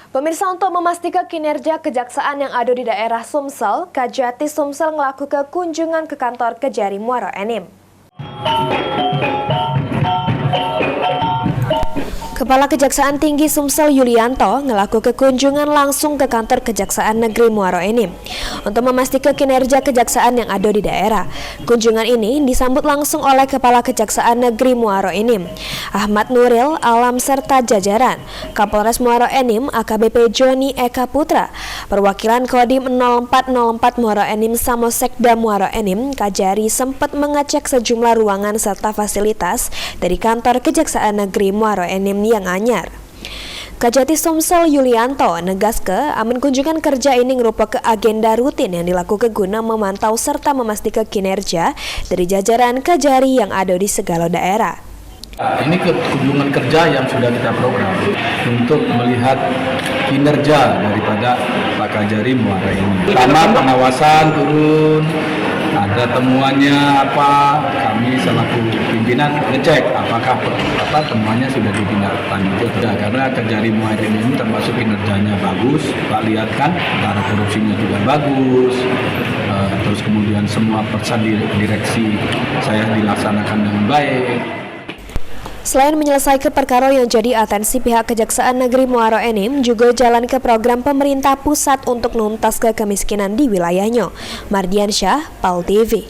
Pemirsa, untuk memastikan kinerja kejaksaan yang ada di daerah Sumsel, Kajati Sumsel melakukan kunjungan ke kantor Kejari Muaro Enim. Kepala Kejaksaan Tinggi Sumsel Yulianto melakukan kunjungan langsung ke kantor Kejaksaan Negeri Muaro Enim untuk memastikan kinerja kejaksaan yang ada di daerah. Kunjungan ini disambut langsung oleh Kepala Kejaksaan Negeri Muaro Enim, Ahmad Nuril Alam serta jajaran, Kapolres Muaro Enim AKBP Joni Eka Putra, perwakilan Kodim 0404 Muaro Enim Samosekda Muaro Enim. Kajari sempat mengecek sejumlah ruangan serta fasilitas dari kantor Kejaksaan Negeri Muaro Enim yang anyar. Kajati Sumsel Yulianto negas aman kunjungan kerja ini merupakan agenda rutin yang dilakukan guna memantau serta memastikan kinerja dari jajaran Kajari yang ada di segala daerah. Ini kunjungan kerja yang sudah kita program untuk melihat kinerja daripada Pak Kajari Muaro Enim. Pertama, pengawasan turun, ada temuannya apa, kami selaku pimpinan ngecek apakah temuannya sudah ditindaklanjuti. Karena Kejari Muaro Enim termasuk kinerjanya bagus, Pak lihat kan, cara korupsinya juga bagus, terus kemudian semua pesan direksi saya dilaksanakan dengan baik. Selain menyelesaikan perkara yang jadi atensi pihak Kejaksaan Negeri Muaro Enim, juga jalan ke program pemerintah pusat untuk menuntaskan kemiskinan di wilayahnya. Mardiansyah, PAL TV.